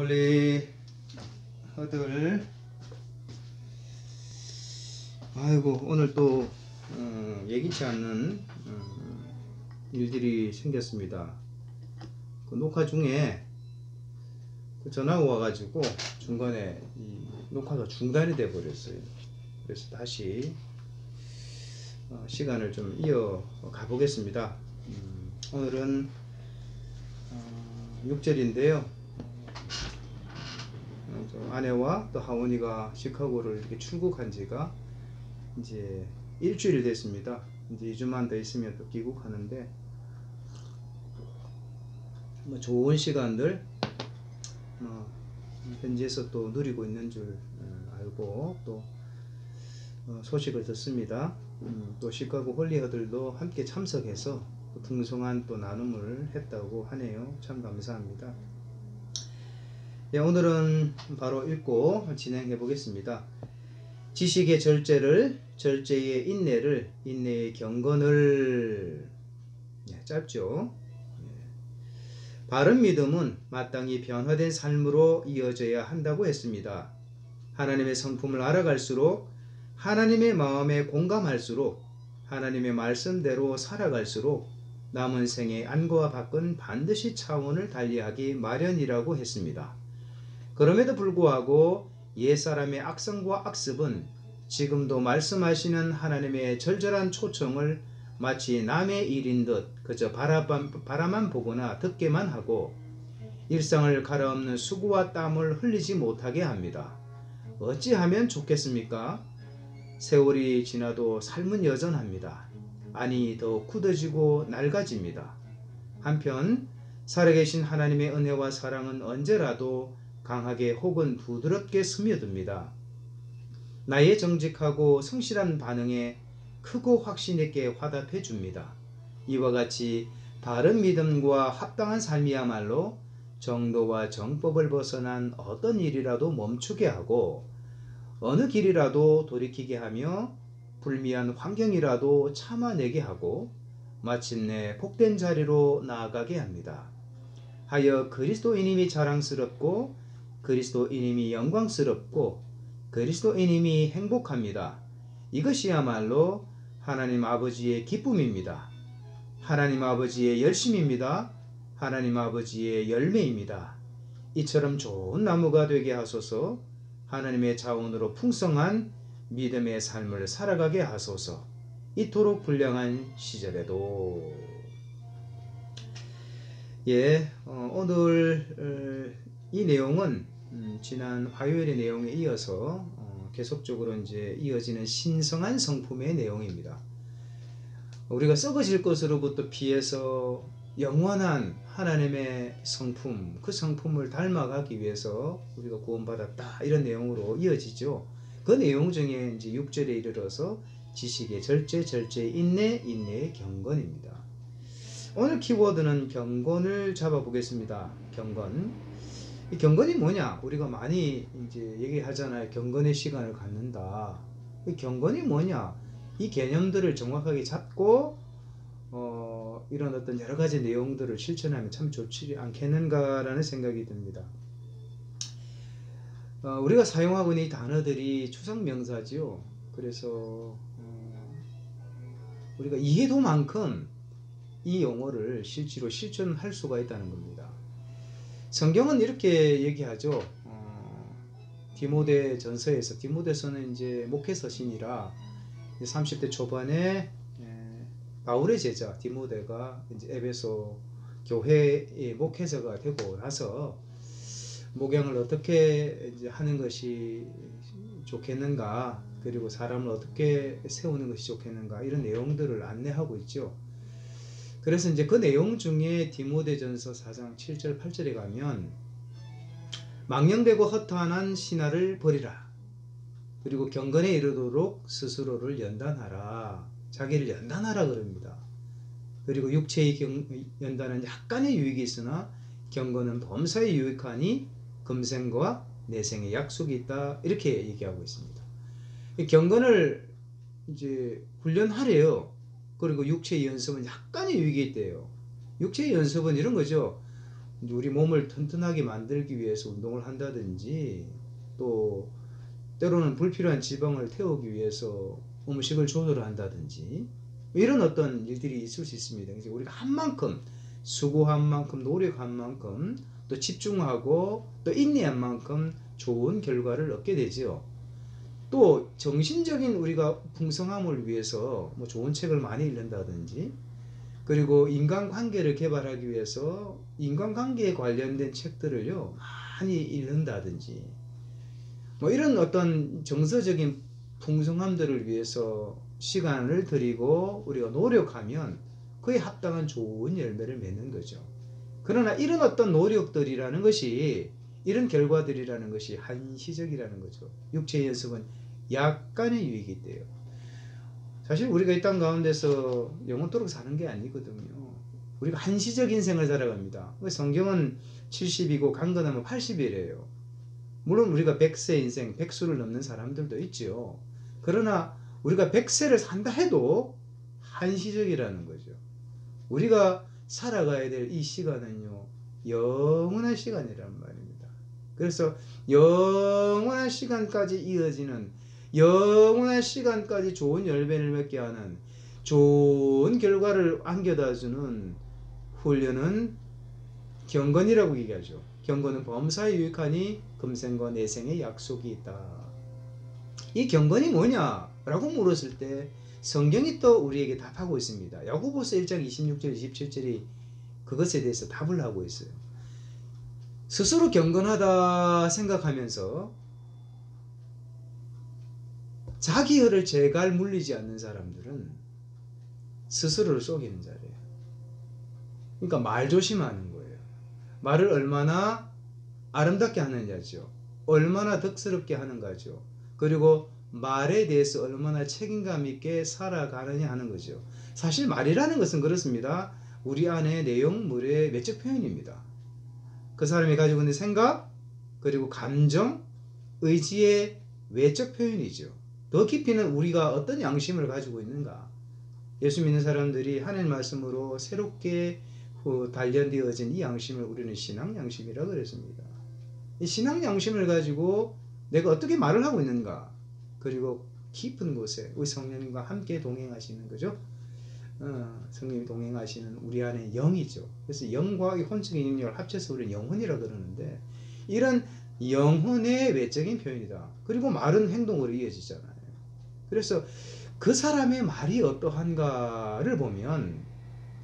우리 허들 아이고 오늘 또 예기치 않는 일들이 생겼습니다. 그 녹화 중에 그 전화가 와가지고 중간에 이 녹화가 중단이 돼 버렸어요. 그래서 다시 시간을 좀 이어가 보겠습니다. 오늘은 6절인데요. 아내와 또 하원이가 시카고를 이렇게 출국한 지가 이제 일주일 됐습니다. 이제 2주만 더 있으면 또 귀국하는데 뭐 좋은 시간들 현지에서 또 누리고 있는 줄 알고 또 소식을 듣습니다. 또 시카고 홀리허들도 함께 참석해서 또 풍성한 또 나눔을 했다고 하네요. 참 감사합니다. 네, 오늘은 바로 읽고 진행해 보겠습니다. 지식의 절제를, 절제의 인내를, 인내의 경건을. 네, 짧죠. 바른 믿음은 마땅히 변화된 삶으로 이어져야 한다고 했습니다. 하나님의 성품을 알아갈수록, 하나님의 마음에 공감할수록, 하나님의 말씀대로 살아갈수록 남은 생의 안과 밖은 반드시 차원을 달리하기 마련이라고 했습니다. 그럼에도 불구하고 옛사람의 악성과 악습은 지금도 말씀하시는 하나님의 절절한 초청을 마치 남의 일인 듯 그저 바라만 보거나 듣게만 하고 일상을 갈아엎는 수고와 땀을 흘리지 못하게 합니다. 어찌하면 좋겠습니까? 세월이 지나도 삶은 여전합니다. 아니 더 굳어지고 낡아집니다. 한편 살아계신 하나님의 은혜와 사랑은 언제라도 강하게 혹은 부드럽게 스며듭니다. 나의 정직하고 성실한 반응에 크고 확신있게 화답해 줍니다. 이와 같이 바른 믿음과 합당한 삶이야말로 정도와 정법을 벗어난 어떤 일이라도 멈추게 하고 어느 길이라도 돌이키게 하며 불미한 환경이라도 참아내게 하고 마침내 복된 자리로 나아가게 합니다. 하여 그리스도인임이 자랑스럽고 그리스도인임이 영광스럽고 그리스도인임이 행복합니다. 이것이야말로 하나님 아버지의 기쁨입니다. 하나님 아버지의 열심입니다. 하나님 아버지의 열매입니다. 이처럼 좋은 나무가 되게 하소서. 하나님의 자원으로 풍성한 믿음의 삶을 살아가게 하소서. 이토록 불량한 시절에도. 오늘 이 내용은 지난 화요일의 내용에 이어서 계속적으로 이제 이어지는 신성한 성품의 내용입니다. 우리가 썩어질 것으로부터 피해서 영원한 하나님의 성품, 그 성품을 닮아가기 위해서 우리가 구원받았다, 이런 내용으로 이어지죠. 그 내용 중에 이제 6절에 이르러서 지식의 절제, 절제의 인내, 인내의 경건입니다. 오늘 키워드는 경건을 잡아보겠습니다. 경건. 이 경건이 뭐냐? 우리가 많이 이제 얘기하잖아요. 경건의 시간을 갖는다. 이 경건이 뭐냐? 이 개념들을 정확하게 잡고 이런 어떤 여러 가지 내용들을 실천하면 참 좋지 않겠는가라는 생각이 듭니다. 우리가 사용하고 있는 이 단어들이 추상 명사지요. 그래서 우리가 이해도만큼 이 용어를 실제로 실천할 수가 있다는 겁니다. 성경은 이렇게 얘기하죠. 디모데 전서에서, 디모데서는 이제 목회서신이라 30대 초반에 바울의 제자 디모데가 이제 에베소 교회의 목회자가 되고 나서 목양을 어떻게 이제 하는 것이 좋겠는가, 그리고 사람을 어떻게 세우는 것이 좋겠는가, 이런 내용들을 안내하고 있죠. 그래서 이제 그 내용 중에 디모데전서 4장 7절 8절에 가면 망령되고 허탄한 신화를 버리라. 그리고 경건에 이르도록 스스로를 연단하라. 자기를 연단하라 그럽니다. 그리고 육체의 연단은 약간의 유익이 있으나 경건은 범사에 유익하니 금생과 내생의 약속이 있다. 이렇게 얘기하고 있습니다. 경건을 이제 훈련하래요. 그리고 육체의 연습은 약간의 유익이 있대요. 육체의 연습은 이런 거죠. 우리 몸을 튼튼하게 만들기 위해서 운동을 한다든지, 또 때로는 불필요한 지방을 태우기 위해서 음식을 조절한다든지, 이런 어떤 일들이 있을 수 있습니다. 그래서 우리가 한 만큼 수고한 만큼, 노력한 만큼, 또 집중하고 또 인내한 만큼 좋은 결과를 얻게 되죠. 또 정신적인 우리가 풍성함을 위해서 뭐 좋은 책을 많이 읽는다든지, 그리고 인간관계를 개발하기 위해서 인간관계에 관련된 책들을요 많이 읽는다든지, 뭐 이런 어떤 정서적인 풍성함들을 위해서 시간을 들이고 우리가 노력하면 그에 합당한 좋은 열매를 맺는 거죠. 그러나 이런 어떤 노력들이라는 것이, 이런 결과들이라는 것이 한시적이라는 거죠. 육체의 연습은 약간의 유익이 돼요. 사실 우리가 이 땅 가운데서 영원토록 사는 게 아니거든요. 우리가 한시적 인생을 살아갑니다. 성경은 70이고 강건하면 80이래요. 물론 우리가 100세 인생, 100수를 넘는 사람들도 있죠. 그러나 우리가 100세를 산다 해도 한시적이라는 거죠. 우리가 살아가야 될 이 시간은요, 영원한 시간이란 말입니다. 그래서 영원한 시간까지 이어지는, 영원한 시간까지 좋은 열매를 맺게 하는, 좋은 결과를 안겨다주는 훈련은 경건이라고 얘기하죠. 경건은 범사에 유익하니 금생과 내생의 약속이 있다. 이 경건이 뭐냐라고 물었을 때 성경이 또 우리에게 답하고 있습니다. 야고보서 1장 26절 27절이 그것에 대해서 답을 하고 있어요. 스스로 경건하다 생각하면서 자기 혀를 제갈 물리지 않는 사람들은 스스로를 속이는 자리예요. 그러니까 말 조심하는 거예요. 말을 얼마나 아름답게 하느냐죠. 얼마나 덕스럽게 하는가죠. 그리고 말에 대해서 얼마나 책임감 있게 살아가느냐 하는 거죠. 사실 말이라는 것은 그렇습니다. 우리 안에 내용물의 외적 표현입니다. 그 사람이 가지고 있는 생각, 그리고 감정, 의지의 외적 표현이죠. 더 깊이는 우리가 어떤 양심을 가지고 있는가. 예수 믿는 사람들이 하나님 말씀으로 새롭게 단련되어진 이 양심을 우리는 신앙 양심이라고 그랬습니다. 이 신앙 양심을 가지고 내가 어떻게 말을 하고 있는가, 그리고 깊은 곳에 우리 성령님과 함께 동행하시는 거죠. 성령님이 동행하시는 우리 안에 영이죠. 그래서 영과 혼적인 능력을 합쳐서 우리는 영혼이라고 그러는데, 이런 영혼의 외적인 표현이다. 그리고 말은 행동으로 이어지잖아요. 그래서 그 사람의 말이 어떠한가를 보면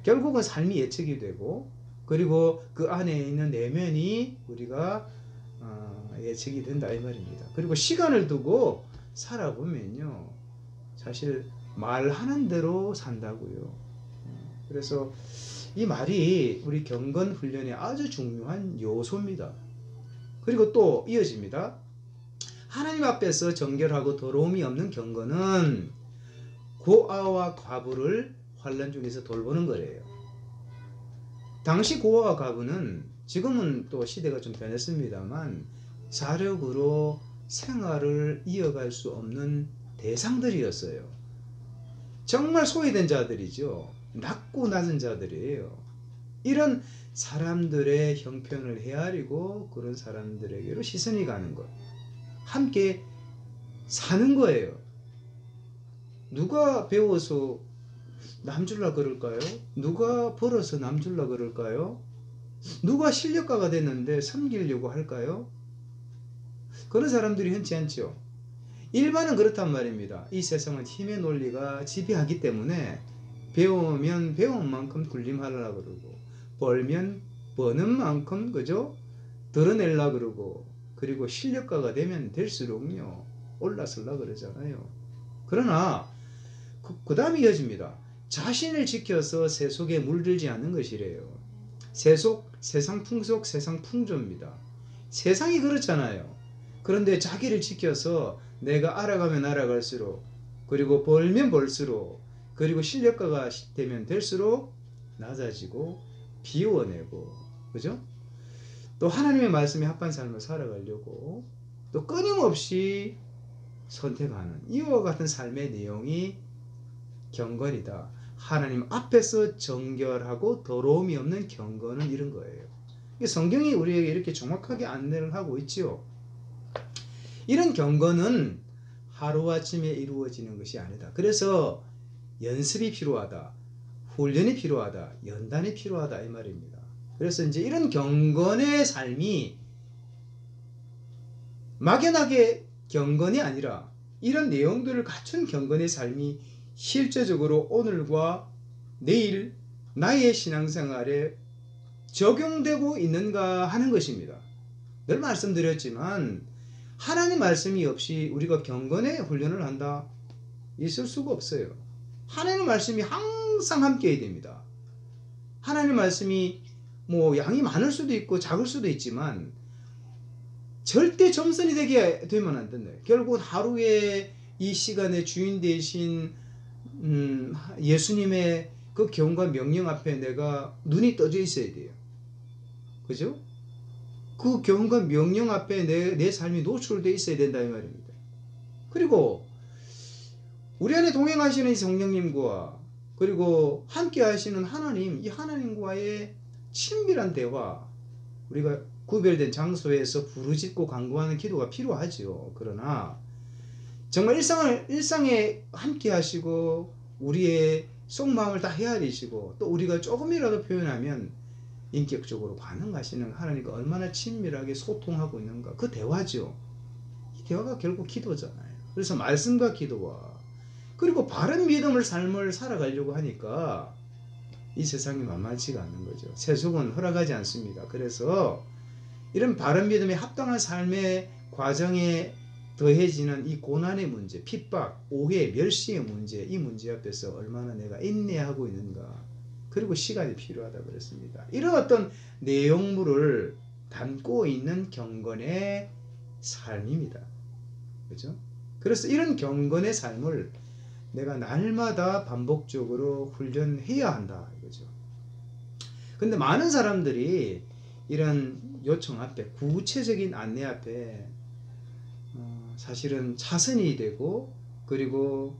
결국은 삶이 예측이 되고, 그리고 그 안에 있는 내면이 우리가 예측이 된다 이 말입니다. 그리고 시간을 두고 살아보면요, 사실 말하는 대로 산다고요. 그래서 이 말이 우리 경건 훈련의 아주 중요한 요소입니다. 그리고 또 이어집니다. 하나님 앞에서 정결하고 더러움이 없는 경건은 고아와 과부를 환난 중에서 돌보는 거래요. 당시 고아와 과부는, 지금은 또 시대가 좀 변했습니다만, 자력으로 생활을 이어갈 수 없는 대상들이었어요. 정말 소외된 자들이죠. 낮고 낮은 자들이에요. 이런 사람들의 형편을 헤아리고 그런 사람들에게로 시선이 가는 것, 함께 사는 거예요. 누가 배워서 남줄라 그럴까요? 누가 벌어서 남줄라 그럴까요? 누가 실력가가 됐는데 섬기려고 할까요? 그런 사람들이 흔치 않죠. 일반은 그렇단 말입니다. 이 세상은 힘의 논리가 지배하기 때문에 배우면 배운 만큼 군림하려고 그러고, 벌면 버는 만큼, 그죠? 드러내려고 그러고, 그리고 실력가가 되면 될수록요 올라서려고 그러잖아요. 그러나 그 다음에 이어집니다. 자신을 지켜서 세속에 물들지 않는 것이래요. 세속, 세상 풍속, 세상 풍조입니다. 세상이 그렇잖아요. 그런데 자기를 지켜서 내가 알아가면 알아갈수록, 그리고 벌면 벌수록, 그리고 실력가가 되면 될수록 낮아지고 비워내고, 그죠? 또 하나님의 말씀에 합한 삶을 살아가려고 또 끊임없이 선택하는 이와 같은 삶의 내용이 경건이다. 하나님 앞에서 정결하고 더러움이 없는 경건은 이런 거예요. 성경이 우리에게 이렇게 정확하게 안내를 하고 있지요. 이런 경건은 하루아침에 이루어지는 것이 아니다. 그래서 연습이 필요하다. 훈련이 필요하다. 연단이 필요하다 이 말입니다. 그래서 이제 이런 경건의 삶이 막연하게 경건이 아니라 이런 내용들을 갖춘 경건의 삶이 실제적으로 오늘과 내일 나의 신앙생활에 적용되고 있는가 하는 것입니다. 늘 말씀드렸지만 하나님 말씀이 없이 우리가 경건의 훈련을 한다? 있을 수가 없어요. 하나님 말씀이 항상 함께해야 됩니다. 하나님 말씀이 뭐 양이 많을 수도 있고 작을 수도 있지만 절대 점선이 되게 되면 안 된다. 결국 하루의 이 시간의 주인 되신 예수님의 그 교훈과 명령 앞에 내가 눈이 떠져 있어야 돼요. 그죠? 그 교훈과 명령 앞에 내 삶이 노출되어 있어야 된다 이 말입니다. 그리고 우리 안에 동행하시는 이 성령님과 그리고 함께 하시는 하나님, 이 하나님과의 친밀한 대화, 우리가 구별된 장소에서 부르짖고 간구하는 기도가 필요하죠. 그러나 정말 일상에 함께 하시고 우리의 속마음을 다 헤아리시고 또 우리가 조금이라도 표현하면 인격적으로 반응하시는 하나님과 얼마나 친밀하게 소통하고 있는가, 그 대화죠. 이 대화가 결국 기도잖아요. 그래서 말씀과 기도와 그리고 바른 믿음을 삶을 살아가려고 하니까 이 세상이 만만치가 않는 거죠. 세속은 허락하지 않습니다. 그래서 이런 바른 믿음에 합당한 삶의 과정에 더해지는 이 고난의 문제, 핍박, 오해, 멸시의 문제, 이 문제 앞에서 얼마나 내가 인내하고 있는가, 그리고 시간이 필요하다고 그랬습니다. 이런 어떤 내용물을 담고 있는 경건의 삶입니다. 그죠? 그래서 이런 경건의 삶을 내가 날마다 반복적으로 훈련해야 한다 이거죠. 근데 많은 사람들이 이런 요청 앞에, 구체적인 안내 앞에 사실은 차선이 되고 그리고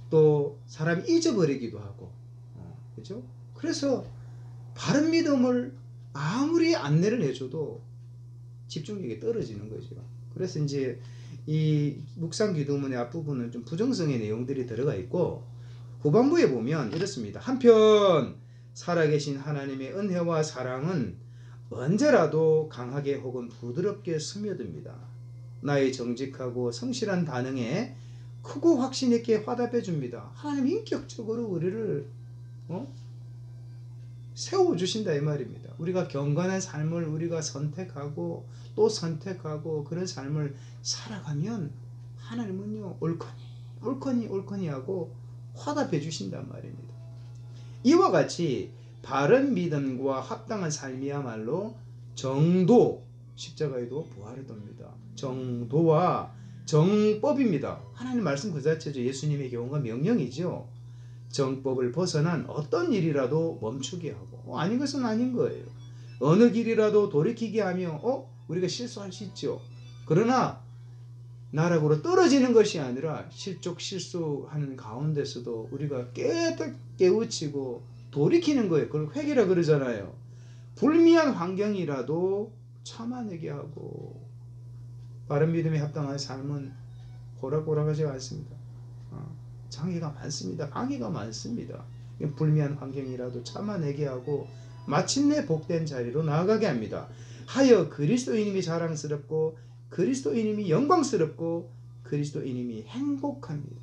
또 사람이 잊어버리기도 하고, 그죠? 그래서 바른 믿음을 아무리 안내를 해줘도 집중력이 떨어지는 거죠. 그래서 이제 이 묵상 기도문의 앞부분은 좀 부정성의 내용들이 들어가 있고 후반부에 보면 이렇습니다. 한편 살아계신 하나님의 은혜와 사랑은 언제라도 강하게 혹은 부드럽게 스며듭니다. 나의 정직하고 성실한 반응에 크고 확신 있게 화답해 줍니다. 하나님 인격적으로 우리를 세워주신다 이 말입니다. 우리가 경건한 삶을 우리가 선택하고 또 선택하고 그런 삶을 살아가면 하나님은요 옳거니 하고 화답해 주신단 말입니다. 이와 같이 바른 믿음과 합당한 삶이야말로 정도, 십자가에도 부활을 돕니다. 정도와 정법입니다. 하나님 말씀 그 자체죠. 예수님의 교훈과 명령이죠. 정법을 벗어난 어떤 일이라도 멈추게 하고 아닌 것은 아닌 거예요. 어느 길이라도 돌이키게 하며 우리가 실수할 수 있죠. 그러나 나락으로 떨어지는 것이 아니라 실족실수하는 가운데서도 우리가 깨우치고 돌이키는 거예요. 그걸 회개라 그러잖아요. 불미한 환경이라도 참아내게 하고, 바른 믿음에 합당한 삶은 호락호락하지 않습니다. 장애가 많습니다. 방해가 많습니다. 불미한 환경이라도 참아내게 하고 마침내 복된 자리로 나아가게 합니다. 하여 그리스도인임이 자랑스럽고 그리스도인임이 영광스럽고 그리스도인임이 행복합니다.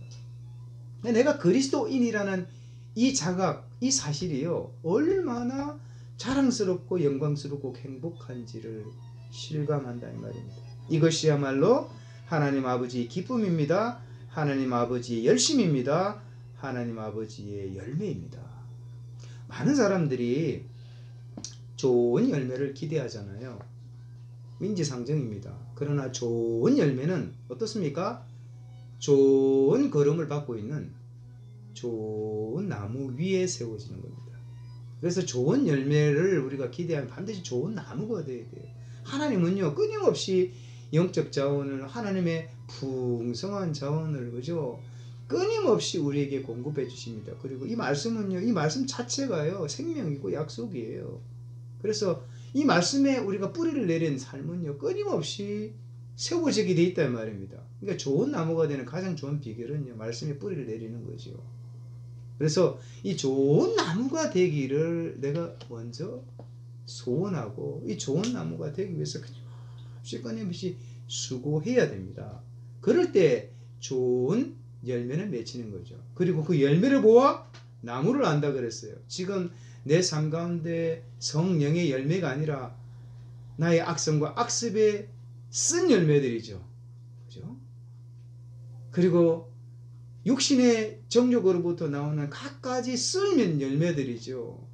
내가 그리스도인이라는 이 자각, 이 사실이요 얼마나 자랑스럽고 영광스럽고 행복한지를 실감한다 이 말입니다. 이것이야말로 하나님 아버지의 기쁨입니다. 하나님 아버지의 열심입니다. 하나님 아버지의 열매입니다. 많은 사람들이 좋은 열매를 기대하잖아요. 인지상정입니다. 그러나 좋은 열매는 어떻습니까? 좋은 걸음을 받고 있는 좋은 나무 위에 세워지는 겁니다. 그래서 좋은 열매를 우리가 기대하면 반드시 좋은 나무가 되어야 돼요. 하나님은요 끊임없이 영적 자원을, 하나님의 풍성한 자원을, 그죠? 끊임없이 우리에게 공급해 주십니다. 그리고 이 말씀은요, 이 말씀 자체가요 생명이고 약속이에요. 그래서 이 말씀에 우리가 뿌리를 내린 삶은요, 끊임없이 세워지게 돼 있단 말입니다. 그러니까 좋은 나무가 되는 가장 좋은 비결은요, 말씀에 뿌리를 내리는 거죠. 그래서 이 좋은 나무가 되기를 내가 먼저 소원하고, 이 좋은 나무가 되기 위해서 끊임없이 수고해야 됩니다. 그럴 때 좋은 열매는 맺히는 거죠. 그리고 그 열매를 보아 나무를 안다 그랬어요. 지금 내 삶 가운데 성령의 열매가 아니라 나의 악성과 악습에 쓴 열매들이죠. 그죠? 그리고 육신의 정욕으로부터 나오는 갖가지 썰면 열매들이죠.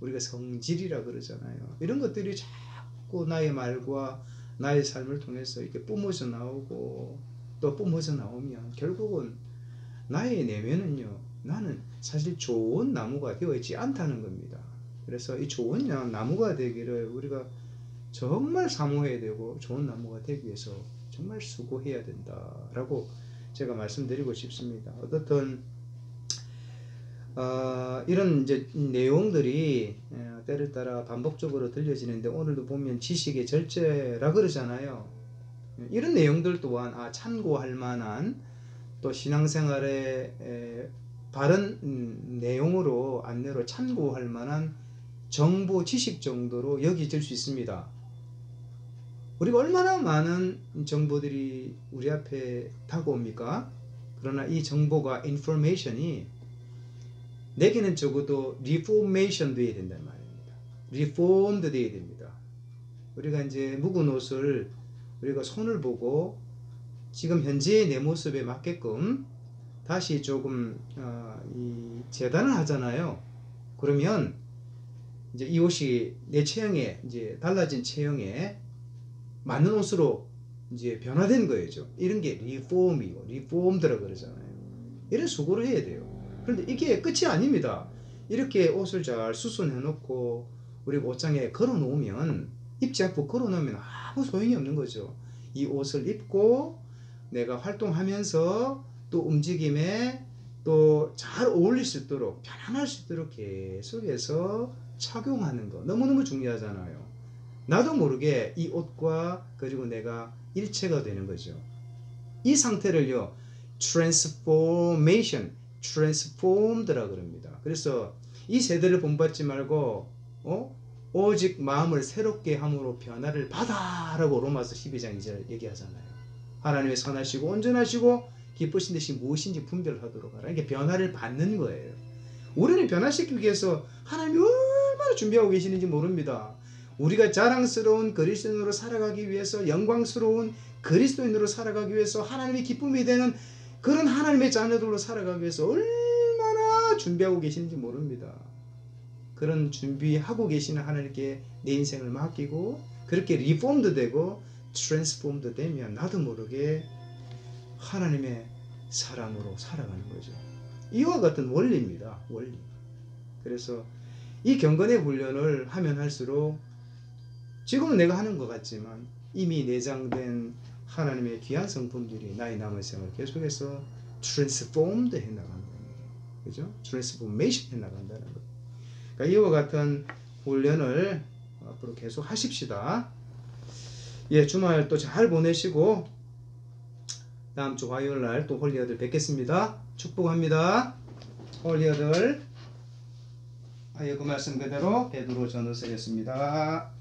우리가 성질이라 그러잖아요. 이런 것들이 자꾸 나의 말과 나의 삶을 통해서 이렇게 뿜어져 나오고, 또 뿜어져 나오면 결국은 나의 내면은요, 나는 사실 좋은 나무가 되어 있지 않다는 겁니다. 그래서 이 좋은 나무가 되기를 우리가 정말 사모해야 되고, 좋은 나무가 되기 위해서 정말 수고해야 된다라고 제가 말씀드리고 싶습니다. 어떻든 이런 이제 내용들이 때를 따라 반복적으로 들려지는데, 오늘도 보면 지식의 절제라 그러잖아요. 이런 내용들 또한 참고할 만한, 또 신앙생활의 바른 내용으로 안내로 참고할 만한 정보 지식 정도로 여겨질 수 있습니다. 우리가 얼마나 많은 정보들이 우리 앞에 다가옵니까? 그러나 이 정보가 인포메이션이 내게는 적어도 리포메이션 되어야 된단 말입니다. 리폼드 되어야 됩니다. 우리가 이제 묵은 옷을 우리가 손을 보고 지금 현재의 내 모습에 맞게끔 다시 조금 이 재단을 하잖아요. 그러면 이제 이 옷이 내 체형에, 이제 달라진 체형에 맞는 옷으로 이제 변화된 거죠. 이런 게 리폼이고 리폼드라고 그러잖아요. 이런 수고를 해야 돼요. 그런데 이게 끝이 아닙니다. 이렇게 옷을 잘 수선해 놓고 우리 옷장에 걸어 놓으면, 입지 않고 걸어 놓으면 아무 소용이 없는 거죠. 이 옷을 입고 내가 활동하면서 또 움직임에 또 잘 어울릴 수 있도록, 편안할 수 있도록 계속해서 착용하는 거 너무너무 중요하잖아요. 나도 모르게 이 옷과 그리고 내가 일체가 되는 거죠. 이 상태를요, transformation, transformed라 그럽니다. 그래서 이 세대를 본받지 말고 오직 마음을 새롭게 함으로 변화를 받아라고 로마서 12장 2절 얘기하잖아요. 하나님의 선하시고 온전하시고 기쁘신 듯이 무엇인지 분별하도록 하라. 이게 변화를 받는 거예요. 우리는 변화시키기 위해서 하나님이 얼마나 준비하고 계시는지 모릅니다. 우리가 자랑스러운 그리스도인으로 살아가기 위해서, 영광스러운 그리스도인으로 살아가기 위해서, 하나님의 기쁨이 되는 그런 하나님의 자녀들로 살아가기 위해서 얼마나 준비하고 계시는지 모릅니다. 그런 준비하고 계시는 하나님께 내 인생을 맡기고 그렇게 리폼드 되고 트랜스폼드 되면 나도 모르게 하나님의 사람으로 살아가는 거죠. 이와 같은 원리입니다. 원리. 그래서 이 경건의 훈련을 하면 할수록, 지금은 내가 하는 것 같지만 이미 내장된 하나님의 귀한 성품들이 나의 남은 생을 계속해서 트랜스폼드 해나가는 겁니다. 그죠? 트랜스포메이션 해나간다는 것. 그러니까 이와 같은 훈련을 앞으로 계속 하십시다. 예, 주말 또 잘 보내시고 다음 주 화요일 날 또 홀리아들 뵙겠습니다. 축복합니다. 홀리아들, 그 말씀 그대로 베드로 전후서였습니다.